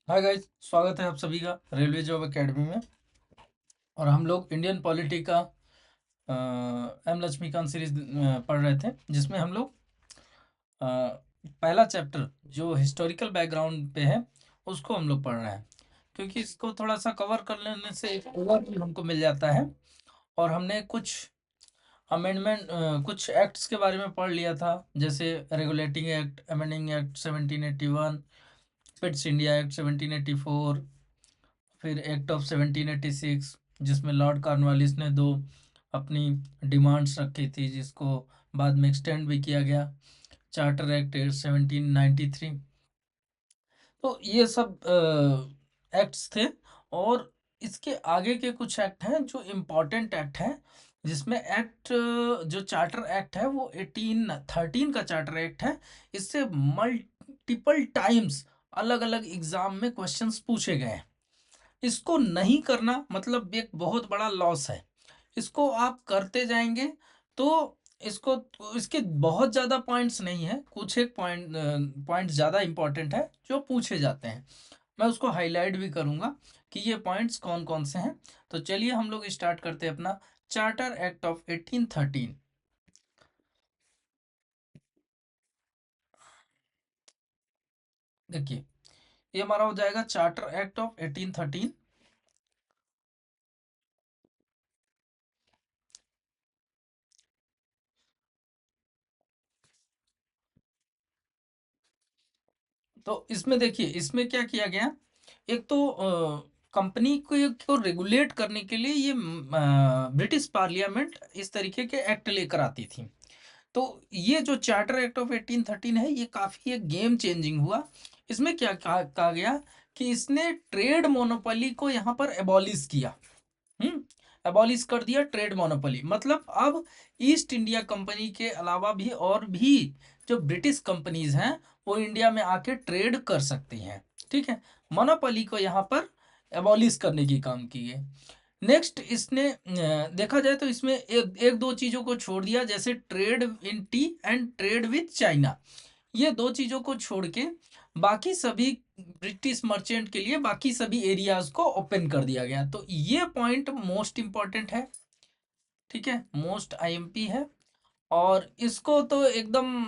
Hi guys, स्वागत है आप सभी का रेलवे जॉब एकेडमी में। और हम लोग इंडियन पॉलिटी का एम लक्ष्मीकांत सीरीज पढ़ रहे थे, जिसमें हम लोग अ, पहला चैप्टर जो हिस्टोरिकल बैकग्राउंड पे है उसको हम लोग पढ़ रहे हैं, क्योंकि इसको थोड़ा सा कवर कर लेने से एक ओवरव्यू हमको मिल जाता है। और हमने कुछ अमेंडमेंट, कुछ एक्ट्स के बारे में पढ़ लिया था, जैसे regulating act, amending act 1781, Pitt's India act 1784, फिर एक्ट ऑफ 1786, जिसमें लॉर्ड कॉर्नवालिस ने दो अपनी डिमांड्स रखी थी, जिसको बाद में एक्सटेंड भी किया गया, चार्टर एक्ट 1793। तो ये सब एक्ट्स थे। और इसके आगे के कुछ एक्ट हैं जो इम्पोर्टेंट एक्ट हैं, जिसमें एक्ट, जो चार्टर एक्ट है वो 1813 का चार्टर एक्ट है। इससे मल्टीपल टाइम्स अलग अलग एग्जाम में क्वेश्चंस पूछे गए हैं। इसको नहीं करना मतलब एक बहुत बड़ा लॉस है। इसको आप करते जाएंगे तो इसको, इसके बहुत ज़्यादा पॉइंट्स नहीं है, कुछ एक पॉइंट ज़्यादा इंपॉर्टेंट है जो पूछे जाते हैं। मैं उसको हाईलाइट भी करूँगा कि ये पॉइंट्स कौन कौन से हैं। तो चलिए हम लोग स्टार्ट करते हैं अपना चार्टर एक्ट ऑफ 1813। देखिए, ये हमारा हो जाएगा चार्टर एक्ट ऑफ 1813। तो इसमें देखिए, इसमें क्या किया गया। एक तो कंपनी को रेगुलेट करने के लिए ये ब्रिटिश पार्लियामेंट इस तरीके के एक्ट लेकर आती थी। तो ये जो चार्टर एक्ट ऑफ 1813 है, ये काफ़ी एक गेम चेंजिंग हुआ। इसमें क्या कहा गया कि इसने ट्रेड मोनोपोली को यहाँ पर एबॉलिश किया। एबॉलिश कर दिया ट्रेड मोनोपोली, मतलब अब ईस्ट इंडिया कंपनी के अलावा भी और भी जो ब्रिटिश कंपनीज हैं वो इंडिया में आके ट्रेड कर सकती हैं। ठीक है, मोनोपोली को यहाँ पर एबॉलिश करने की काम की है। नेक्स्ट इसने देखा जाए तो इसमें एक दो चीज़ों को छोड़ दिया, जैसे trade in T and trade with China. ये दो चीज़ों को छोड़ के बाकी सभी ब्रिटिश मर्चेंट के लिए बाकी सभी एरियाज को ओपन कर दिया गया। तो ये पॉइंट मोस्ट इम्पॉर्टेंट है। ठीक है, मोस्ट आईएमपी है। और इसको तो एकदम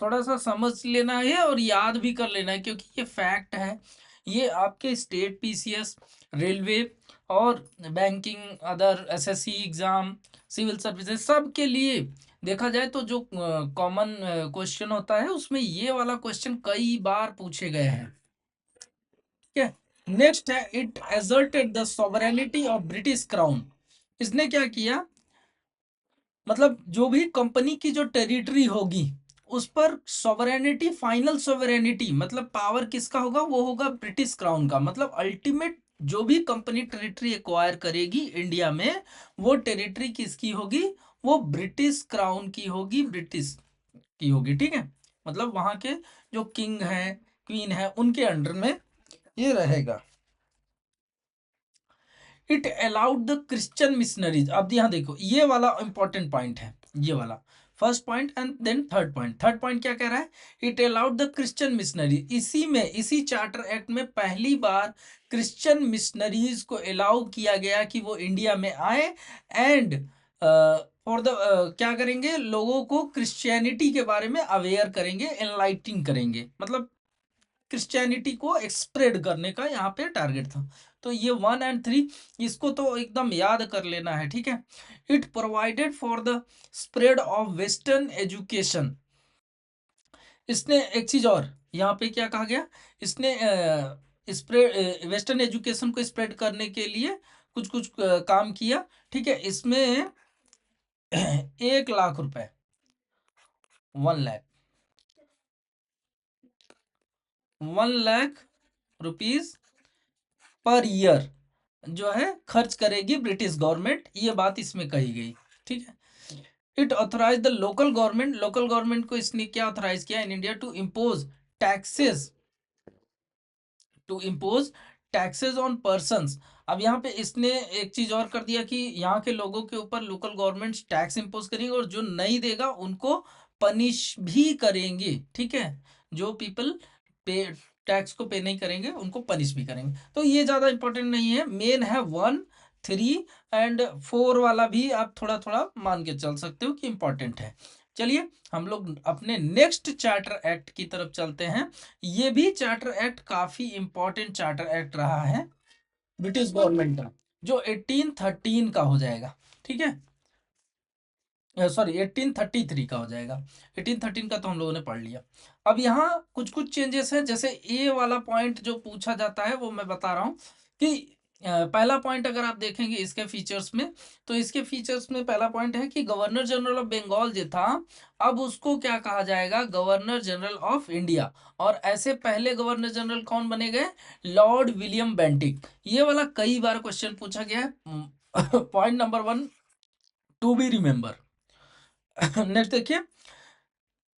थोड़ा सा समझ लेना है और याद भी कर लेना है, क्योंकि ये फैक्ट है। ये आपके स्टेट पीसीएस, रेलवे और banking, other SSC exam, civil services, सब के लिए देखा जाए तो जो कॉमन क्वेश्चन होता है उसमें ये वाला क्वेश्चन कई बार पूछे गए हैं। ठीक है, नेक्स्ट है, it asserted the sovereignty of British crown. इसने क्या किया, मतलब जो भी कंपनी की जो टेरिटरी होगी उस पर सॉवरेनिटी, फाइनल सॉवरेनिटी मतलब पावर किसका होगा, वो होगा ब्रिटिश क्राउन का। मतलब अल्टीमेट जो भी कंपनी टेरिटरी एक्वायर करेगी इंडिया में, वो टेरिटरी किसकी होगी, वो ब्रिटिश क्राउन की होगी, ब्रिटिश की होगी। ठीक है, मतलब वहां के जो किंग है, क्वीन है, उनके अंडर में ये रहेगा। It allowed the Christian missionaries. अब यहाँ देखो, ये वाला इंपॉर्टेंट पॉइंट है, ये वाला first point and then third point क्या कह रहा है, it allowed the Christian missionary. इसी में, इसी चार्टर एक्ट में पहली बार क्रिश्चियन मिशनरीज को अलाउ किया गया कि वो इंडिया में आए एंड फॉर द क्या करेंगे, लोगों को क्रिश्चियनिटी के बारे में अवेयर करेंगे, एनलाइटिंग करेंगे, मतलब क्रिश्चियनिटी को एक्सप्रेड करने का यहाँ पे टारगेट था। तो ये 1 और 3, इसको तो एकदम याद कर लेना है। ठीक है, it provided for the spread of western education. इसने एक चीज और यहाँ पे क्या कहा गया, इसने स्प्रेड वेस्टर्न एजुकेशन को स्प्रेड करने के लिए कुछ कुछ काम किया। ठीक है, इसमें 1 लाख रुपए, 1 lakh, 1 lakh rupees per year जो है खर्च करेगी ब्रिटिश गवर्नमेंट, ये बात इसमें कही गई। ठीक है, it authorise the local government, local government को इसने क्या ऑथराइज किया in India, to impose taxes, to impose taxes on persons. अब यहाँ पे इसने एक चीज और कर दिया कि यहाँ के लोगों के ऊपर लोकल गवर्नमेंट टैक्स इम्पोज करेंगे और जो नहीं देगा उनको पनिश भी करेंगे। ठीक है, जो पीपल पे टैक्स को पे नहीं करेंगे उनको पनिश भी करेंगे। तो ये ज़्यादा इंपॉर्टेंट नहीं है, मेन है 1, 3 एंड 4 वाला भी आप थोड़ा थोड़ा मान के चल सकते हो कि इंपॉर्टेंट है। चलिए हम लोग अपने नेक्स्ट चार्टर एक्ट की तरफ चलते हैं। ये भी चार्टर एक्ट काफ़ी इंपॉर्टेंट चार्टर एक्ट रहा है ब्रिटिश गवर्नमेंट का, जो 1813 का हो जाएगा। ठीक है, सॉरी 1833 का हो जाएगा। 1813 का तो हम लोगों ने पढ़ लिया। अब यहाँ कुछ कुछ चेंजेस हैं, जैसे ए वाला पॉइंट जो पूछा जाता है वो मैं बता रहा हूँ कि पहला पॉइंट अगर आप देखेंगे इसके फीचर्स में, तो इसके फीचर्स में पहला पॉइंट है कि गवर्नर जनरल ऑफ बंगाल जो था, अब उसको क्या कहा जाएगा, गवर्नर जनरल ऑफ इंडिया। और ऐसे पहले गवर्नर जनरल कौन बने गए, लॉर्ड विलियम बेंटिक। ये वाला कई बार क्वेश्चन पूछा गया है। Point number 1 to be remember. Next देखिए,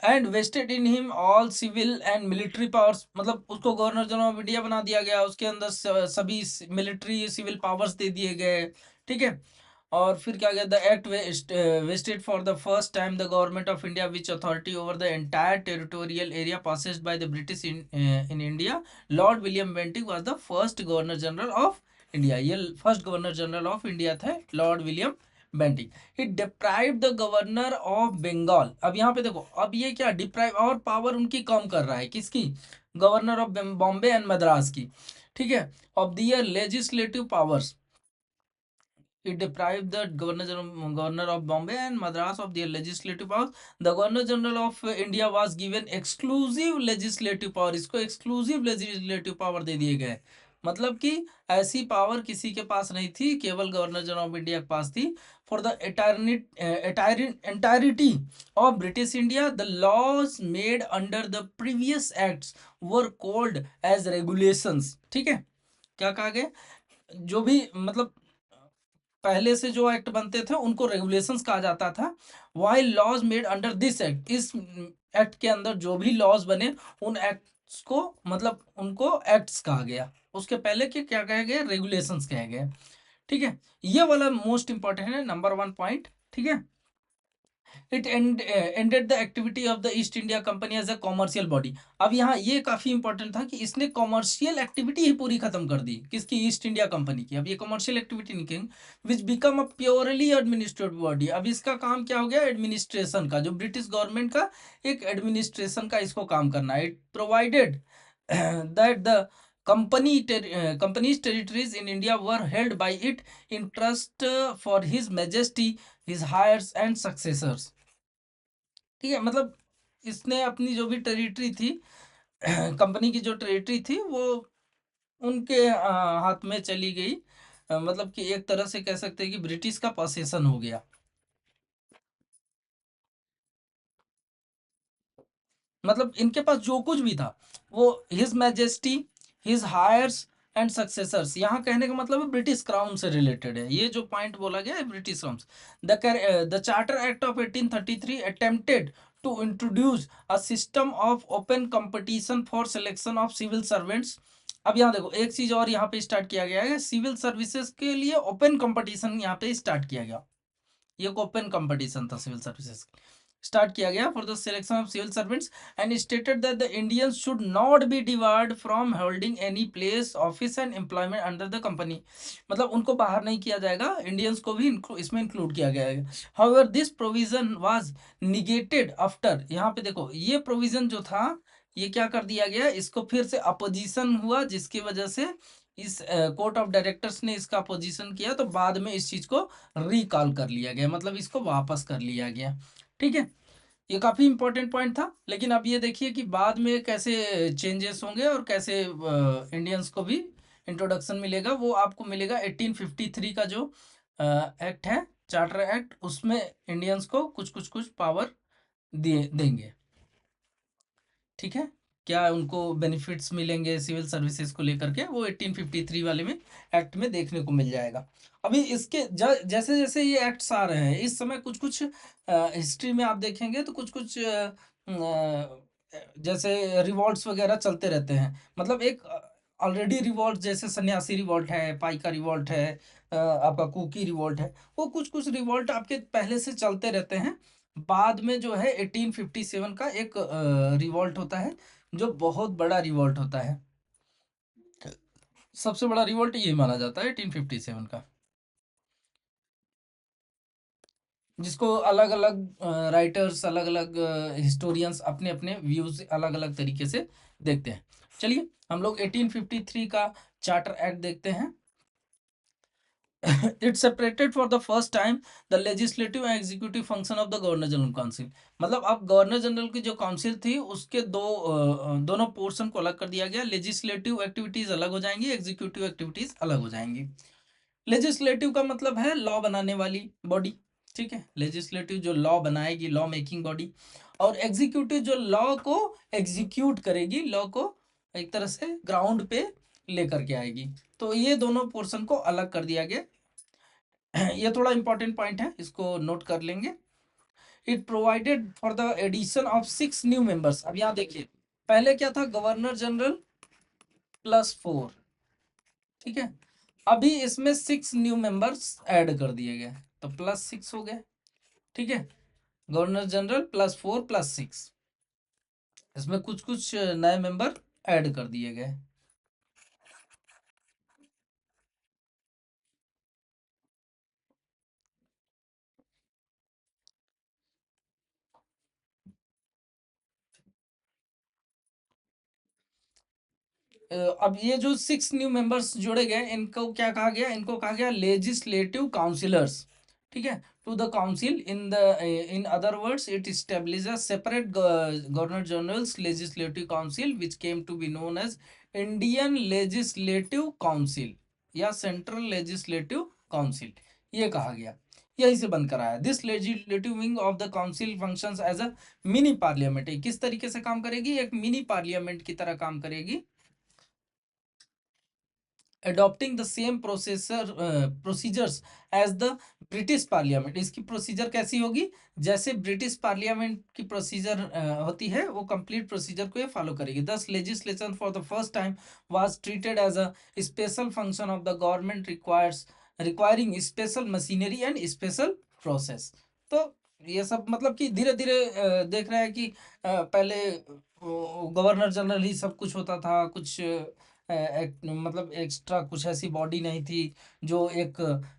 and vested in him all civil and military powers, मतलब उसको गवर्नर जनरल ऑफ इंडिया बना दिया गया, उसके अंदर सभी मिलिट्री सिविल पावर्स दे दिए गए। ठीक है, और फिर क्या गया, the act vested for the first time the government of India which authority over the entire territorial area passed by the British in India. Lord William Bentinck was the first governor general of India. ये first governor general of India थे lord William Bentinck. He deprive the governor of Bengal. अब यहाँ पे देखो, अब ये क्या deprive, और पावर उनकी कम कर रहा है, किसकी, governor of Bombay and Madras की। ठीक है, of their legislative powers. It deprived the governor of Bombay and Madras of their legislative powers. The Governor General of India was given exclusive legislative power. इसको exclusive legislative power दे दिए गए, मतलब कि ऐसी power किसी के पास नहीं थी, केवल गवर्नर जनरल ऑफ इंडिया के पास थी। For the entirety of British India, the laws made under the previous acts were called as regulations. ठीक है, क्या कहा गया, जो भी मतलब पहले से जो एक्ट बनते थे उनको रेगुलेशंस कहा जाता था। While laws made under this act, इस एक्ट के अंदर जो भी लॉज बने उन एक्ट्स को, मतलब उनको एक्ट्स कहा गया, उसके पहले के क्या कहे गए, रेगुलेशंस कहे गए। ठीक है, ये वाला मोस्ट इंपॉर्टेंट है, नंबर 1 पॉइंट। ठीक है, it ended the activity of the East India company as a commercial body. अब यहाँ ये काफी इंपॉर्टेंट था कि इसने कॉमर्शियल एक्टिविटी ही पूरी खत्म कर दी, किसकी, ईस्ट इंडिया कंपनी की। अब ये कॉमर्शियल एक्टिविटी नहीं, विच become a purely administrative body. अब इसका काम क्या हो गया, एडमिनिस्ट्रेशन का, जो ब्रिटिश गवर्नमेंट का एक एडमिनिस्ट्रेशन का इसको काम करना है। It provided that the company's territories in India were held by it in trust for His Majesty, his heirs and successors। ठीक है, मतलब इसने अपनी जो भी टेरिटरी थी, कंपनी की जो टेरिटरी थी वो उनके हाथ में चली गई। मतलब कि एक तरह से कह सकते हैं कि ब्रिटिश का पसेशन हो गया। मतलब इनके पास जो कुछ भी था वो his majesty, his heirs and successors, यहाँ कहने का मतलब है ब्रिटिश क्राउन से रिलेटेड है, ये जो पॉइंट बोला गया है British crown. The charter act of 1833 attempted to introduce a system of open competition for selection of civil servants. अब यहाँ देखो एक चीज और यहाँ पे स्टार्ट किया गया है, सिविल सर्विसेज के लिए ओपन कंपटीशन यहाँ पे स्टार्ट किया गया। ये ओपन कंपटीशन था सिविल सर्विसेज, स्टार्ट किया गया for the selection of civil servants and stated that the Indians should not be debarred from holding any place office and employment under the company. मतलब उनको बाहर नहीं किया जाएगा, इंडियंस को भी इसमें इंक्लूड किया गया है। However this provision was negated after, यहाँ पे देखो ये प्रोविजन जो था ये क्या कर दिया गया, इसको फिर से अपोजिशन हुआ, जिसकी वजह से इस कोर्ट ऑफ डायरेक्टर्स ने इसका अपोजिशन किया, तो बाद में इस चीज को रिकॉल कर लिया गया, मतलब इसको वापस कर लिया गया। ठीक है, ये काफी इंपॉर्टेंट पॉइंट था। लेकिन अब ये देखिए कि बाद में कैसे चेंजेस होंगे और कैसे इंडियंस को भी इंट्रोडक्शन मिलेगा, वो आपको मिलेगा 1853 का जो एक्ट है, चार्टर एक्ट, उसमें इंडियंस को कुछ पावर दिए देंगे। ठीक है, क्या उनको बेनिफिट्स मिलेंगे सिविल सर्विसेज को लेकर के, वो 1853 वाले में एक्ट में देखने को मिल जाएगा। अभी इसके जैसे जैसे ये एक्ट्स आ रहे हैं इस समय, कुछ कुछ हिस्ट्री में आप देखेंगे तो कुछ कुछ जैसे रिवॉल्ट्स वगैरह चलते रहते हैं। मतलब एक ऑलरेडी रिवॉल्ट, जैसे सन्यासी रिवॉल्ट है, पाइका रिवॉल्ट है, आपका कुकी रिवॉल्ट है, वो कुछ कुछ रिवॉल्ट आपके पहले से चलते रहते हैं। बाद में जो है 1857 का एक रिवॉल्ट होता है जो बहुत बड़ा रिवॉल्ट होता है। सबसे बड़ा रिवॉल्ट ये माना जाता है 1857 का, जिसको अलग अलग राइटर्स, अलग अलग हिस्टोरियंस अपने अपने व्यूज अलग अलग तरीके से देखते हैं। चलिए हम लोग 1853 का चार्टर एक्ट देखते हैं। It separated for the first time the legislative and executive function of the governor general council. मतलब अब गवर्नर जनरल की जो काउंसिल थी उसके दोनों पोर्शन को अलग कर दिया गया। लेजिस्लेटिव एक्टिविटीज अलग हो जाएंगी, एग्जीक्यूटिव एक्टिविटीज अलग हो जाएंगी। लेजिस्लेटिव का मतलब है लॉ बनाने वाली बॉडी, ठीक है, लेजिस्लेटिव जो लॉ बनाएगी, लॉ मेकिंग बॉडी, और एग्जीक्यूटिव जो लॉ को एग्जीक्यूट करेगी, लॉ को एक तरह से ग्राउंड पे लेकर के आएगी। तो ये दोनों पोर्शन को अलग कर दिया गया। ये थोड़ा इंपॉर्टेंट पॉइंट है, इसको नोट कर लेंगे। It provided for the addition of 6 new members. अब यहाँ देखिए, पहले क्या था, गवर्नर जनरल +4, ठीक है, अभी इसमें 6 न्यू मेंबर्स ऐड कर दिए गए, तो +6 हो गए, ठीक है। गवर्नर जनरल +4 +6, इसमें कुछ कुछ नए मेंबर ऐड कर दिए गए। अब ये जो 6 न्यू मेंबर्स जोड़े गए, इनको क्या कहा गया, इनको कहा गया लेजिस्लेटिव काउंसिलर्स, ठीक है, to the council. In other words it establish a separate governor generals legislative council which came to be known as Indian legislative council या सेंट्रल लेजिस्लेटिव काउंसिल, ये कहा गया। यही से बनकर आया। This legislative wing of the council functions as a mini parliament. किस तरीके से काम करेगी, एक मिनी पार्लियामेंट की तरह काम करेगी, adopting the same procedures as the British parliament. इसकी प्रोसीजर कैसी होगी, जैसे ब्रिटिश पार्लियामेंट की प्रोसीजर होती है, वो कंप्लीट प्रोसीजर को ये फॉलो करेगी। Thus legislation for the first time was treated as a special function of the government requiring special machinery and special process. तो ये सब मतलब कि धीरे धीरे देख रहे हैं कि पहले गवर्नर जनरल ही सब कुछ होता था, कुछ मतलब एक्स्ट्रा कुछ ऐसी बॉडी नहीं थी जो एक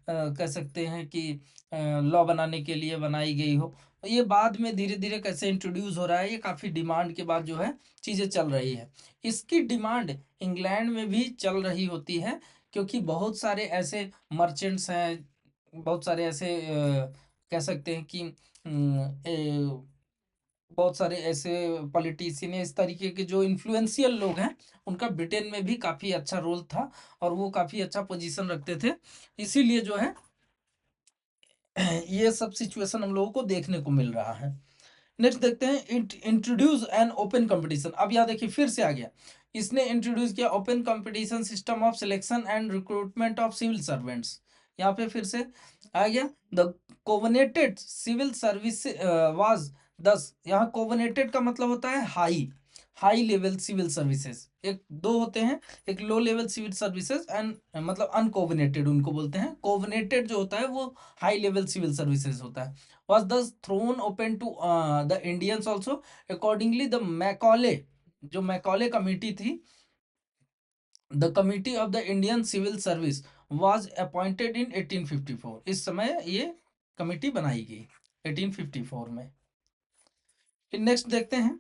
कह सकते हैं कि लॉ बनाने के लिए बनाई गई हो। ये बाद में धीरे धीरे कैसे इंट्रोड्यूस हो रहा है, ये काफ़ी डिमांड के बाद जो है चीज़ें चल रही है। इसकी डिमांड इंग्लैंड में भी चल रही होती है, क्योंकि बहुत सारे ऐसे मर्चेंट्स हैं, बहुत सारे ऐसे कह सकते हैं कि बहुत सारे ऐसे पॉलिटिशियन इस तरीके के जो इन्फ्लुएंशियल लोग हैं, उनका ब्रिटेन में भी काफ़ी अच्छा रोल था और वो काफ़ी अच्छा पोजीशन रखते थे। इसीलिए जो है ये सब सिचुएशन हम लोगों को देखने को मिल रहा है। नेक्स्ट देखते हैं, इंट्रोड्यूस एन ओपन कंपटीशन। अब यहाँ देखिए फिर से आ गया, इसने इंट्रोड्यूस किया open competition system of selection and recruitment of civil servants. यहाँ पे फिर से आ गया, the covenanted civil service was दस। यहाँ कोवनेटेड का मतलब होता है high, high level civil services. एक दो होते हैं, एक low level civil services and मतलब अनकोवनेटेड उनको बोलते हैं। कोवनेटेड जो होता है वो हाई लेवल सिविल सर्विसेज होता है। was thus thrown open to the Indians also. Accordingly, the Macaulay, जो मैकॉले कमेटी थी, the committee of the Indian civil service was appointed in 1854। इस समय ये कमिटी बनाई गई 1854 में। फिर नेक्स्ट देखते हैं,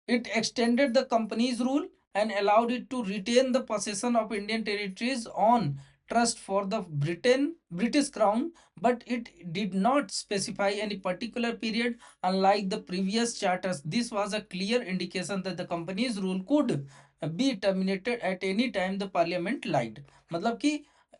it extended the company's rule and allowed it to retain the possession of Indian territories on trust for the British Crown, but it did not specify any particular period. Unlike the previous charters, this was a clear indication that the company's rule could be terminated at any time the parliament liked. मतलब कि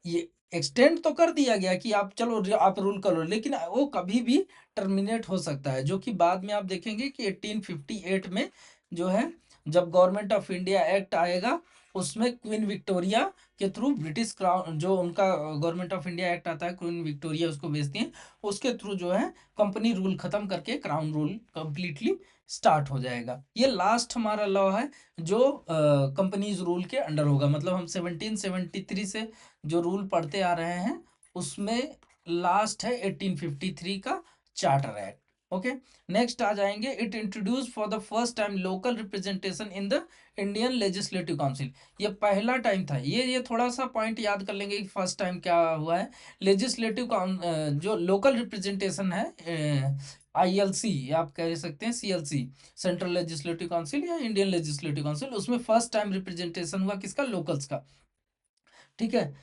ये extend तो कर दिया गया कि आप चलो आप रूल करो, लेकिन वो कभी भी टर्मिनेट हो सकता है, जो कि बाद में आप देखेंगे कि 1858 में जो है, जब गवर्नमेंट ऑफ इंडिया एक्ट आएगा, उसमें क्वीन विक्टोरिया के थ्रू ब्रिटिश क्राउन, जो उनका गवर्नमेंट ऑफ इंडिया एक्ट आता है, क्वीन विक्टोरिया उसको भेजती हैं, उसके थ्रू जो है कंपनी रूल खत्म करके क्राउन रूल कंप्लीटली स्टार्ट हो जाएगा। ये लास्ट हमारा लॉ है जो कंपनीज रूल के अंडर होगा। मतलब हम 1773 से जो रूल पढ़ते आ रहे हैं, उसमें लास्ट है 1853 का चार्टर एक्ट। ओके, नेक्स्ट आ जाएंगे, it introduce for the first time local representation in the Indian legislative council. ये पहला टाइम था, ये थोड़ा सा पॉइंट याद कर लेंगे कि फर्स्ट टाइम क्या हुआ है। लेजिस्लेटिव जो लोकल रिप्रेजेंटेशन है, आईएलसी आप कह सकते हैं, सीएलसी, सेंट्रल लेजिस्लेटिव काउंसिल या इंडियन लेजिस्लेटिव काउंसिल, उसमें फर्स्ट टाइम रिप्रेजेंटेशन हुआ किसका, लोकल्स का। ठीक है,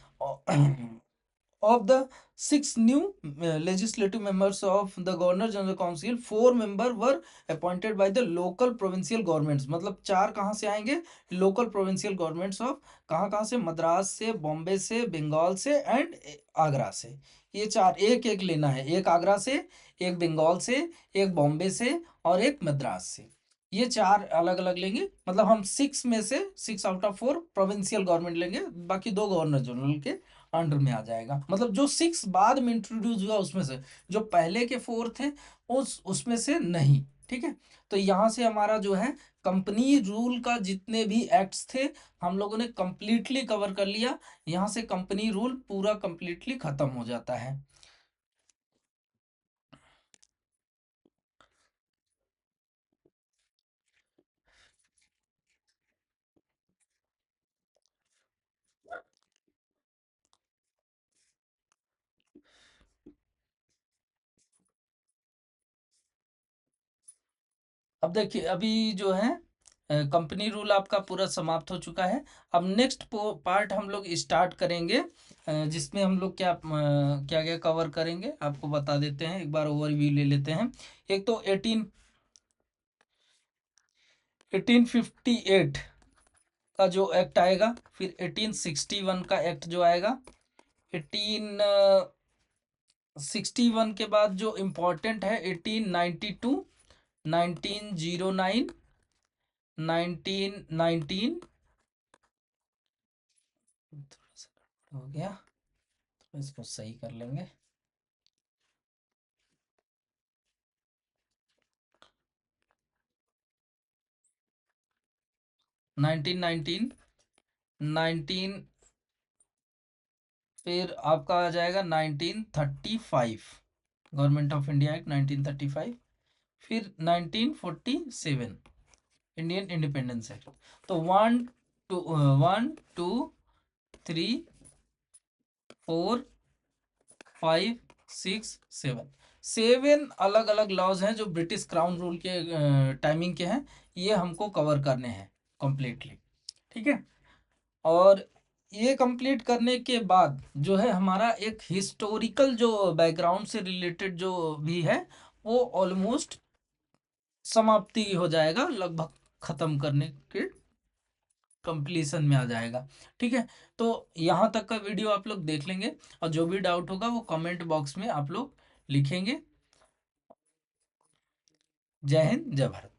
of the 6 new legislative members of the Governor General Council, 4 members were appointed by the local provincial governments। मतलब 4 कहाँ से आएंगे, लोकल प्रोविंशियल गवर्नमेंट्स ऑफ, कहाँ कहाँ से, मद्रास से, बॉम्बे से, बंगाल से एंड आगरा से। ये 4 एक एक लेना है, एक आगरा से, एक बंगाल से, एक बॉम्बे से और एक मद्रास से। ये 4 अलग अलग लेंगे, मतलब हम 6 में से 6 आउट ऑफ 4 प्रोविंशियल गवर्नमेंट लेंगे, बाकी 2 गवर्नर जनरल के अंडर में आ जाएगा। मतलब जो 6 बाद में इंट्रोड्यूस हुआ उसमें से, जो पहले के 4 थे उसमें से नहीं। ठीक है, तो यहाँ से हमारा जो है कंपनी रूल का जितने भी एक्ट्स थे हम लोगों ने कंप्लीटली कवर कर लिया। यहाँ से कंपनी रूल पूरा कंप्लीटली खत्म हो जाता है। अब देखिए, अभी जो है कंपनी रूल आपका पूरा समाप्त हो चुका है। अब नेक्स्ट पार्ट हम लोग स्टार्ट करेंगे, जिसमें हम लोग क्या क्या कवर करेंगे आपको बता देते हैं, एक बार ओवरव्यू ले लेते हैं। एक तो 1858 का जो एक्ट आएगा, फिर 1861 का एक्ट जो आएगा, 1861 के बाद जो इम्पोर्टेंट है 1892, 1909, 1919, थोड़ा सा हो गया तो इसको सही कर लेंगे। 1919, 19, फिर आपका आ जाएगा 1935, गवर्नमेंट ऑफ इंडिया एक्ट 1935, फिर 1947 इंडियन इंडिपेंडेंस एक्ट। तो 1 2 1 2 3 4 5 6 7 7 अलग अलग लॉज हैं जो ब्रिटिश क्राउन रूल के टाइमिंग के हैं, ये हमको कवर करने हैं कम्प्लीटली। ठीक है, और ये कंप्लीट करने के बाद जो है हमारा एक हिस्टोरिकल जो बैकग्राउंड से रिलेटेड जो भी है वो ऑलमोस्ट समाप्ति हो जाएगा, लगभग खत्म करने के कंप्लीशन में आ जाएगा। ठीक है, तो यहाँ तक का वीडियो आप लोग देख लेंगे और जो भी डाउट होगा वो कमेंट बॉक्स में आप लोग लिखेंगे। जय हिंद, जय भारत।